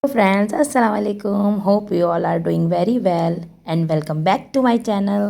Hello friends, Assalamu alaikum. Hope you all are doing very well and welcome back to my channel.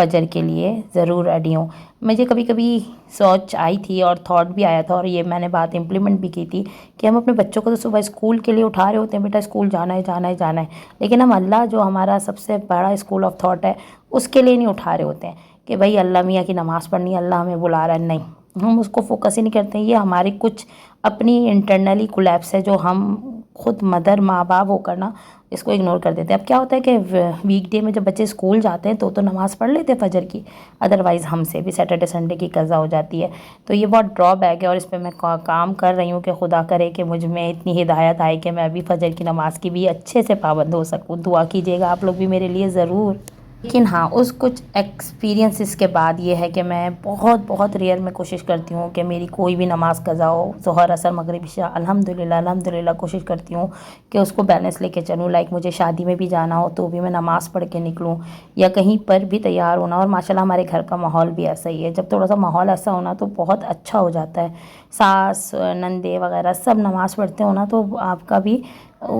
فجر کے لیے ضرور ready ہوں۔ مجھے کبھی کبھی سوچ آئی تھی اور تھاٹ بھی آیا تھا، اور یہ میں نے بات امپلیمنٹ بھی کی تھی کہ ہم اپنے بچوں کو تو صبح اسکول کے لیے اٹھا رہے ہوتے ہیں، بیٹا اسکول جانا ہے جانا ہے جانا ہے، لیکن ہم اللہ جو ہمارا سب سے بڑا اسکول آف تھاٹ ہے اس کے لیے نہیں اٹھا رہے ہوتے ہیں کہ بھائی اللہ میاں کی نماز پڑھنی ہے، اللہ ہمیں بلا رہا ہے، نہیں، ہم اس کو فوکس ہی نہیں کرتے ہیں۔ یہ ہماری کچھ اپنی انٹرنلی کولیپس ہے جو ہم خود مدر ماں باپ ہو کر نا اس کو اگنور کر دیتے ہیں۔ اب کیا ہوتا ہے کہ ویک ڈے میں جب بچے اسکول جاتے ہیں تو نماز پڑھ لیتے ہیں فجر کی، ادروائز ہم سے بھی سیٹرڈے سنڈے کی قضا ہو جاتی ہے۔ تو یہ بہت ڈرا بیک ہے، اور اس پہ میں کام کر رہی ہوں کہ خدا کرے کہ مجھ میں اتنی ہدایت آئے کہ میں ابھی فجر کی نماز کی بھی اچھے سے پابند ہو سکوں۔ دعا کیجیے گا آپ لوگ بھی میرے لیے ضرور۔ لیکن ہاں، اس کچھ ایکسپیرینسز کے بعد یہ ہے کہ میں بہت ریئر میں کوشش کرتی ہوں کہ میری کوئی بھی نماز قضا ہو، ظہر عصر مغرب عشاء، الحمدللہ کوشش کرتی ہوں کہ اس کو بیلنس لے کے چلوں۔ لائک مجھے شادی میں بھی جانا ہو تو بھی میں نماز پڑھ کے نکلوں، یا کہیں پر بھی تیار ہونا، اور ماشاءاللہ ہمارے گھر کا ماحول بھی ایسا ہی ہے۔ جب تھوڑا سا ماحول ایسا ہونا تو بہت اچھا ہو جاتا ہے، ساس نندے وغیرہ سب نماز پڑھتے ہونا تو آپ کا بھی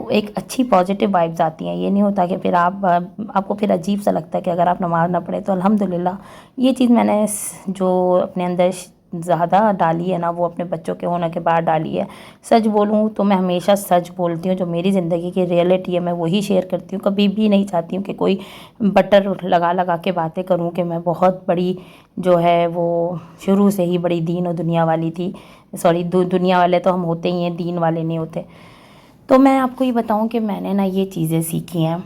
ایک اچھی پازیٹیو وائبز آتی ہیں۔ یہ نہیں ہوتا کہ پھر آپ کو پھر عجیب سا لگتا ہے کہ اگر آپ نماز نہ پڑھیں تو الحمدللہ یہ چیز میں نے جو اپنے اندر زیادہ ڈالی ہے نا، وہ اپنے بچوں کے ہونے کے بعد ڈالی ہے۔ سچ بولوں تو میں ہمیشہ سچ بولتی ہوں، جو میری زندگی کی ریئلٹی ہے میں وہی شیئر کرتی ہوں۔ کبھی بھی نہیں چاہتی ہوں کہ کوئی بٹر لگا کے باتیں کروں کہ میں بہت بڑی جو ہے وہ شروع سے ہی بڑی دین و دنیا والی تھی۔ سوری، دنیا والے تو ہم ہوتے ہی ہیں، دین والے نہیں ہوتے۔ تو میں آپ کو یہ بتاؤں کہ میں نے نا یہ چیزیں سیکھی ہیں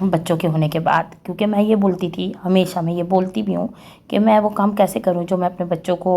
بچوں کے ہونے کے بعد، کیونکہ میں یہ بولتی تھی ہمیشہ، میں یہ بولتی بھی ہوں کہ میں وہ کام کیسے کروں جو میں اپنے بچوں کو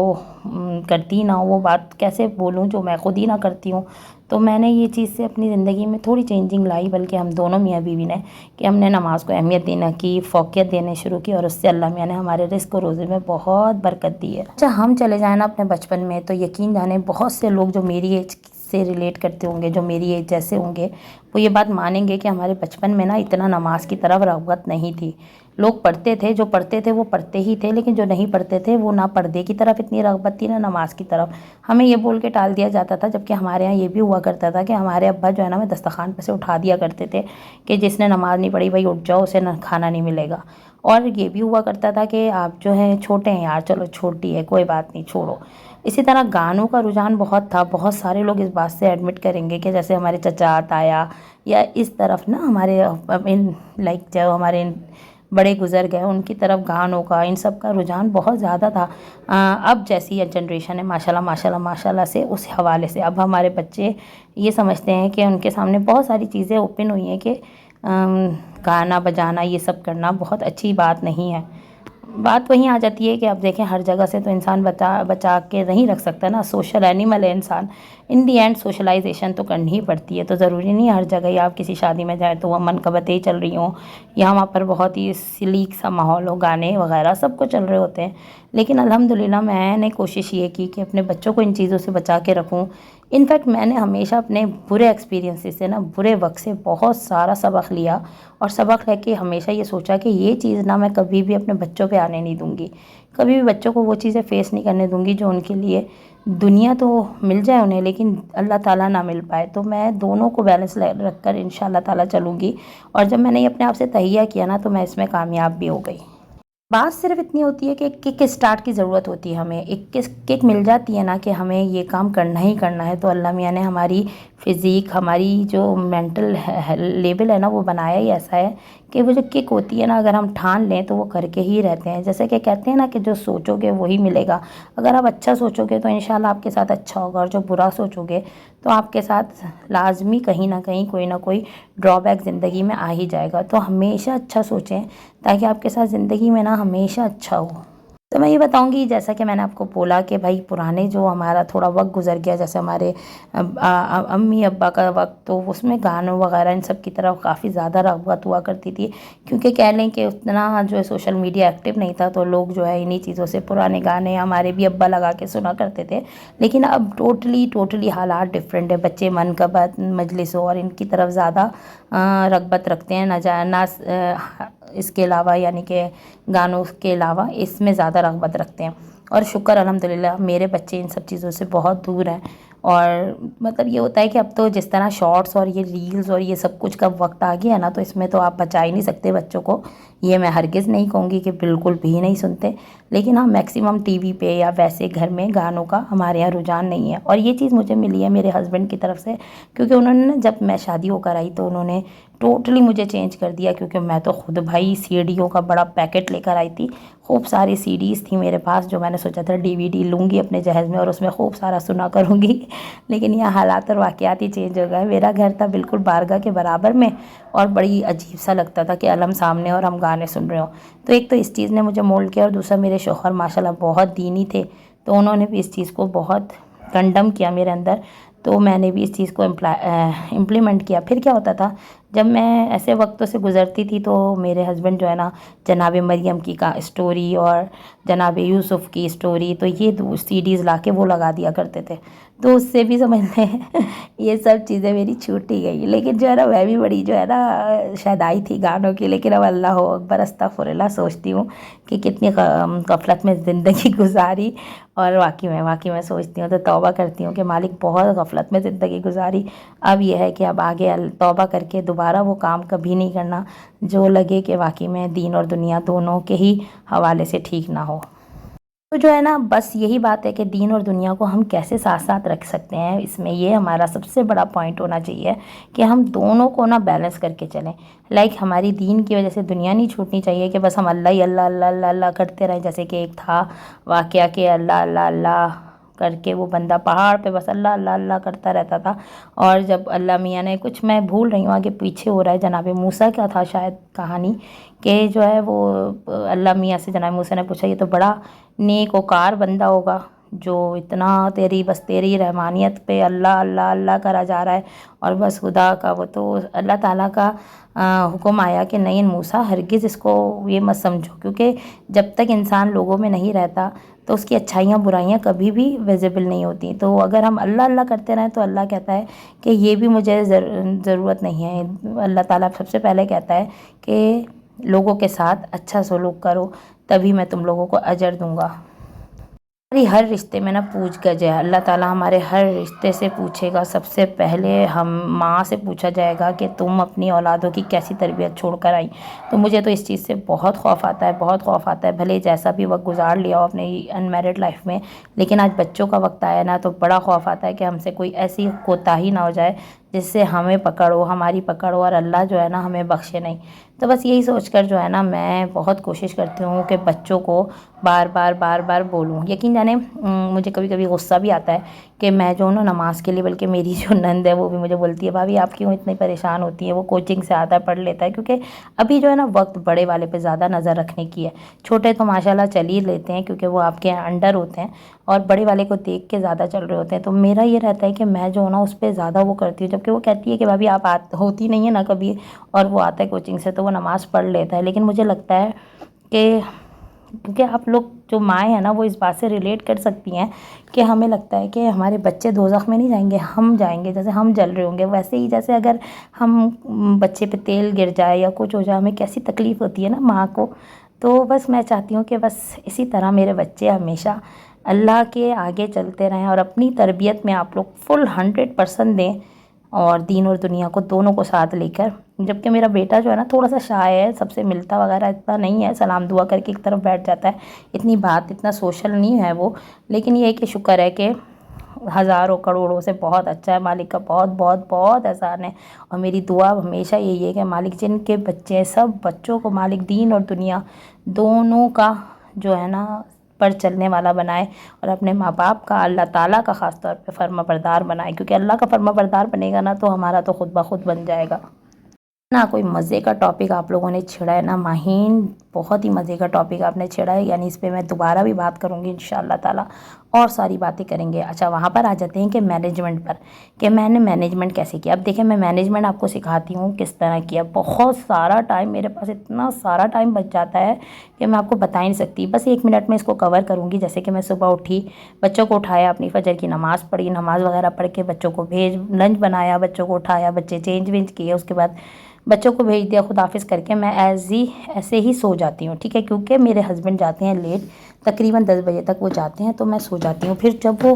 کرتی نہ ہوں، وہ بات کیسے بولوں جو میں خود ہی نہ کرتی ہوں۔ تو میں نے یہ چیز سے اپنی زندگی میں تھوڑی چینجنگ لائی، بلکہ ہم دونوں میاں بیوی نے، کہ ہم نے نماز کو اہمیت دینا کی، فوقیت دینے شروع کی، اور اس سے اللہ میاں نے ہمارے رزق و روزی میں بہت برکت دی ہے۔ اچھا، ہم چلے جائیں نا اپنے بچپن میں تو یقین جانیں بہت سے لوگ جو میری ایج سے ریلیٹ کرتے ہوں گے، جو میری ایج جیسے ہوں گے، وہ یہ بات مانیں گے کہ ہمارے بچپن میں نا اتنا نماز کی طرف رغبت نہیں تھی۔ لوگ پڑھتے تھے، جو پڑھتے تھے وہ پڑھتے ہی تھے، لیکن جو نہیں پڑھتے تھے وہ نہ پردے کی طرف اتنی رغبت تھی نہ نماز کی طرف۔ ہمیں یہ بول کے ٹال دیا جاتا تھا، جبکہ ہمارے ہاں یہ بھی ہوا کرتا تھا کہ ہمارے ابا جو ہے نا ہمیں دسترخوان پہ سے اٹھا دیا کرتے تھے کہ جس نے نماز نہیں پڑھی بھائی اٹھ جاؤ، اسے نہ کھانا نہیں ملے گا۔ اور یہ بھی ہوا کرتا تھا کہ آپ جو ہیں چھوٹے ہیں یار، چلو چھوٹی ہے کوئی بات نہیں، چھوڑو۔ اسی طرح گانوں کا رجحان بہت تھا، بہت سارے لوگ اس بات سے ایڈمٹ کریں گے کہ جیسے ہمارے چچا تایا یا اس طرف نا ہمارے لائک جو ہمارے بڑے گزر گئے ان کی طرف گانوں کا، ان سب کا رجحان بہت زیادہ تھا۔ اب جیسی یہ جنریشن ہے ماشاءاللہ سے، اس حوالے سے اب ہمارے بچے یہ سمجھتے ہیں کہ ان کے سامنے بہت ساری چیزیں اوپن ہوئی ہیں کہ گانا بجانا یہ سب کرنا بہت اچھی بات نہیں ہے۔ بات وہیں آ جاتی ہے کہ اب دیکھیں ہر جگہ سے تو انسان بچا کے نہیں رکھ سکتا نا، سوشل اینیمل ہے انسان، ان دی اینڈ سوشلائزیشن تو کرنی ہی پڑتی ہے۔ تو ضروری نہیں ہر جگہ ہی آپ کسی شادی میں جائیں تو وہ منقبتیں ہی چل رہی ہوں، یا وہاں پر بہت ہی سلیک سا ماحول ہو، گانے وغیرہ سب کو چل رہے ہوتے ہیں۔ لیکن الحمدللہ میں نے کوشش یہ کی کہ اپنے بچوں کو ان چیزوں سے بچا کے رکھوں۔ انفیکٹ میں نے ہمیشہ اپنے برے ایکسپیرینسز سے نا، برے وقت سے بہت سارا سبق لیا، اور سبق لے کے ہمیشہ یہ سوچا کہ یہ چیز نا میں کبھی بھی اپنے بچوں پہ آنے نہیں دوں گی، کبھی بھی بچوں کو وہ چیزیں فیس نہیں کرنے دوں گی جو ان کے لیے دنیا تو مل جائے انہیں لیکن اللہ تعالیٰ نہ مل پائے۔ تو میں دونوں کو بیلنس رکھ کر انشاءاللہ تعالیٰ چلوں گی، اور جب میں نے یہ اپنے آپ سے تہیہ کیا نا تو میں اس میں کامیاب بھی ہو گئی۔ بات صرف اتنی ہوتی ہے کہ ایک کک اسٹارٹ کی ضرورت ہوتی ہے ہمیں، ایک کک مل جاتی ہے نا کہ ہمیں یہ کام کرنا ہی کرنا ہے، تو اللہ میاں نے ہماری فزیک، ہماری جو مینٹل لیول ہے نا وہ بنایا ہی ایسا ہے کہ وہ جو کک ہوتی ہے نا اگر ہم ٹھان لیں تو وہ کر کے ہی رہتے ہیں۔ جیسے کہ کہتے ہیں نا کہ جو سوچو گے وہی ملے گا، اگر آپ اچھا سوچو گے تو انشاءاللہ آپ کے ساتھ اچھا ہوگا، اور جو برا سوچو گے تو آپ کے ساتھ لازمی کہیں نہ کہیں کوئی نہ کوئی ڈرا بیک زندگی میں آ ہی جائے گا۔ تو ہمیشہ اچھا سوچیں تاکہ آپ کے ساتھ زندگی میں نا ہمیشہ اچھا ہو۔ تو میں یہ بتاؤں گی جیسا کہ میں نے آپ کو بولا کہ بھائی پرانے جو ہمارا تھوڑا وقت گزر گیا، جیسے ہمارے امی ابا کا وقت، تو اس میں گانوں وغیرہ ان سب کی طرف کافی زیادہ رغبت ہوا کرتی تھی، کیونکہ کہہ لیں کہ اتنا جو ہے سوشل میڈیا ایکٹیو نہیں تھا، تو لوگ جو ہے انہی چیزوں سے پرانے گانے ہمارے بھی ابا لگا کے سنا کرتے تھے۔ لیکن اب ٹوٹلی حالات ڈفرینٹ ہے، بچے منقبت مجلسوں اور ان کی طرف زیادہ رغبت رکھتے ہیں، نہ اس کے علاوہ یعنی کہ گانوں کے علاوہ اس میں زیادہ رغبت رکھتے ہیں، اور شکر الحمدللہ میرے بچے ان سب چیزوں سے بہت دور ہیں۔ اور مطلب یہ ہوتا ہے کہ اب تو جس طرح شارٹس اور یہ ریلز اور یہ سب کچھ کا وقت آ گیا ہے نا، تو اس میں تو آپ بچا ہی نہیں سکتے بچوں کو، یہ میں ہرگز نہیں کہوں گی کہ بالکل بھی نہیں سنتے، لیکن ہاں میکسیمم ٹی وی پہ یا ویسے گھر میں گانوں کا ہمارے یہاں رجحان نہیں ہے۔ اور یہ چیز مجھے ملی ہے میرے ہسبینڈ کی طرف سے، کیونکہ انہوں نے نا جب میں شادی ہو کر آئی تو انہوں نے ٹوٹلی مجھے چینج کر دیا، کیونکہ میں تو خود بھائی سی ڈیوں کا بڑا پیکٹ لے کر آئی تھی، خوب ساری سی ڈیز تھی میرے پاس، جو میں نے سوچا تھا ڈی وی ڈی لوں گی اپنے جہیز میں اور اس میں خوب سارا سنا کروں گی، لیکن یہ حالات اور واقعات ہی چینج ہو گئے۔ میرا گھر تھا بالکل بارگاہ کے برابر میں، اور بڑی عجیب سا لگتا تھا کہ علم سامنے اور ہم گانے سن رہے ہوں۔ تو ایک تو اس چیز نے مجھے مولڈ کیا، اور دوسرا میرے شوہر ماشاءاللہ بہت دینی تھے، تو انہوں نے بھی اس چیز کو بہت کنڈم کیا میرے اندر، تو میں نے بھی اس چیز کو امپلیمنٹ کیا۔ پھر کیا ہوتا تھا، جب میں ایسے وقتوں سے گزرتی تھی تو میرے ہسبینڈ جو ہے نا جناب مریم کی کا اسٹوری اور جناب یوسف کی اسٹوری، تو یہ دو سی ڈیز لا کے وہ لگا دیا کرتے تھے، تو اس سے بھی سمجھ لیں یہ سب چیزیں میری چھوٹ ہی گئی، لیکن جو ہے نا میں بھی بڑی جو ہے نا شیدائی تھی گانوں کی، لیکن اب اللہ اکبر استغفر اللہ سوچتی ہوں کہ کتنی غفلت میں زندگی گزاری، اور واقعی میں سوچتی ہوں تو توبہ کرتی ہوں کہ مالک بہت غفلت میں زندگی گزاری، اب یہ ہے کہ اب آگے توبہ کر کے دوبارہ وہ کام کبھی نہیں کرنا جو لگے کہ واقعی میں دین اور دنیا دونوں کے ہی حوالے سے ٹھیک نہ ہو۔ تو جو ہے نا بس یہی بات ہے کہ دین اور دنیا کو ہم کیسے ساتھ ساتھ رکھ سکتے ہیں، اس میں یہ ہمارا سب سے بڑا پوائنٹ ہونا چاہیے کہ ہم دونوں کو نا بیلنس کر کے چلیں، ہماری دین کی وجہ سے دنیا نہیں چھوٹنی چاہیے کہ بس ہم اللہ ہی اللہ اللہ اللہ اللہ کرتے رہیں، جیسے کہ ایک تھا واقعہ کہ اللہ اللہ اللہ کر کے وہ بندہ پہاڑ پہ بس اللہ اللہ اللہ کرتا رہتا تھا، اور جب اللہ میاں نے کچھ، میں بھول رہی ہوں آگے پیچھے ہو رہا ہے، جناب موسیٰ کا تھا شاید کہانی، کہ جو ہے وہ اللہ میاں سے جناب موسیٰ نے پوچھا یہ تو بڑا نیک وقار بندہ ہوگا جو اتنا بس تیری رحمانیت پہ اللہ اللہ اللہ کرا جا رہا ہے، اور بس خدا کا وہ تو اللہ تعالیٰ کا حکم آیا کہ نہیں موسیٰ ہرگز اس کو یہ مت سمجھو، کیونکہ جب تک انسان لوگوں میں نہیں رہتا تو اس کی اچھائیاں برائیاں کبھی بھی ویزیبل نہیں ہوتی، تو اگر ہم اللہ اللہ کرتے رہیں تو اللہ کہتا ہے کہ یہ بھی مجھے ضرورت نہیں ہے، اللہ تعالیٰ سب سے پہلے کہتا ہے کہ لوگوں کے ساتھ اچھا سلوک کرو تبھی میں تم لوگوں کو اجر دوں گا۔ ہماری ہر رشتے میں نا پوچھ گچھ ہے، اللہ تعالیٰ ہمارے ہر رشتے سے پوچھے گا، سب سے پہلے ہم ماں سے پوچھا جائے گا کہ تم اپنی اولادوں کی کیسی تربیت چھوڑ کر آئی، تو مجھے تو اس چیز سے بہت خوف آتا ہے، بہت خوف آتا ہے، بھلے جیسا بھی وقت گزار لیا ہو اپنے ان میرڈ لائف میں، لیکن آج بچوں کا وقت آیا نا تو بڑا خوف آتا ہے کہ ہم سے کوئی ایسی کوتاہی نہ ہو جائے جس سے ہمیں پکڑو، ہماری پکڑو، اور اللہ جو ہے نا ہمیں بخشے نہیں۔ تو بس یہی سوچ کر جو ہے نا میں بہت کوشش کرتی ہوں کہ بچوں کو بار بار بولوں، یقین جانیں مجھے کبھی کبھی غصہ بھی آتا ہے کہ میں جو نا نماز کے لیے، بلکہ میری جو نند ہے وہ بھی مجھے بولتی ہے بھابھی آپ کیوں اتنی پریشان ہوتی ہیں، وہ کوچنگ سے آتا ہے پڑھ لیتا ہے، کیونکہ ابھی جو ہے نا وقت بڑے والے پہ زیادہ نظر رکھنے کی ہے، چھوٹے تو ماشاءاللہ چل ہی لیتے ہیں کیونکہ وہ آپ کے انڈر ہوتے ہیں، اور بڑے والے کو دیکھ کے زیادہ چل رہے ہوتے ہیں، تو میرا یہ رہتا ہے کہ میں جو نا اس پہ زیادہ وہ کرتی ہوں، جبکہ وہ کہتی ہے کہ بھابھی آپ ہوتی نہیں ہے نا کبھی، اور وہ آتا ہے کوچنگ سے تو وہ نماز پڑھ لیتا ہے، لیکن مجھے لگتا ہے کہ کیونکہ آپ لوگ جو مائیں ہیں نا وہ اس بات سے ریلیٹ کر سکتی ہیں کہ ہمیں لگتا ہے کہ ہمارے بچے دوزخ میں نہیں جائیں گے، ہم جائیں گے، جیسے ہم جل رہے ہوں گے ویسے ہی، جیسے اگر ہم بچے پہ تیل گر جائے یا کچھ ہو جائے ہمیں کیسی تکلیف ہوتی ہے نا ماں کو، تو بس میں چاہتی ہوں کہ بس اسی طرح میرے بچے ہمیشہ اللہ کے آگے چلتے رہیں اور اپنی تربیت میں آپ لوگ فل 100% دیں، اور دین اور دنیا کو دونوں کو ساتھ لے کر، جبکہ میرا بیٹا جو ہے نا تھوڑا سا شائع ہے، سب سے ملتا وغیرہ اتنا نہیں ہے، سلام دعا کر کے ایک طرف بیٹھ جاتا ہے، اتنا سوشل نہیں ہے وہ، لیکن یہ کہ شکر ہے کہ ہزاروں کروڑوں سے بہت اچھا ہے، مالک کا بہت بہت بہت احسان ہے، اور میری دعا ہمیشہ یہی ہے کہ مالک جن کے بچے ہیں سب بچوں کو مالک دین اور دنیا دونوں کا جو ہے نا پر چلنے والا بنائے، اور اپنے ماں باپ کا اللہ تعالیٰ کا خاص طور پہ فرما بردار بنائے، کیونکہ اللہ کا فرما بردار بنے گا نا تو ہمارا تو خود بخود بن جائے گا۔ نہ کوئی مزے کا ٹاپک آپ لوگوں نے چھڑا ہے نا ماہین، بہت ہی مزے کا ٹاپک آپ نے چھڑا ہے، یعنی اس پہ میں دوبارہ بھی بات کروں گی انشاءاللہ تعالیٰ، اور ساری باتیں کریں گے۔ اچھا وہاں پر آ جاتے ہیں کہ مینجمنٹ پر، کہ میں نے مینجمنٹ کیسے کیا۔ اب دیکھیں میں مینجمنٹ آپ کو سکھاتی ہوں کس طرح کیا، بہت سارا ٹائم میرے پاس، اتنا سارا ٹائم بچ جاتا ہے کہ میں آپ کو بتا ہی نہیں سکتی، بس 1 منٹ میں اس کو کور کروں گی۔ جیسے کہ میں صبح اٹھی، بچوں کو اٹھایا، اپنی فجر کی نماز پڑھی، نماز وغیرہ پڑھ کے بچوں کو لنچ بنایا، بچوں کو اٹھایا، بچے چینج وینج کیے، اس کے بعد بچوں کو بھیج دیا، خداحافظ کر کے میں ایسے ہی سو جاتی ہوں، ٹھیک ہے، کیونکہ میرے ہسبینڈ جاتے ہیں لیٹ، تقریباً 10 بجے تک وہ جاتے ہیں، تو میں سو جاتی ہوں۔ پھر جب وہ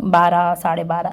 12:30।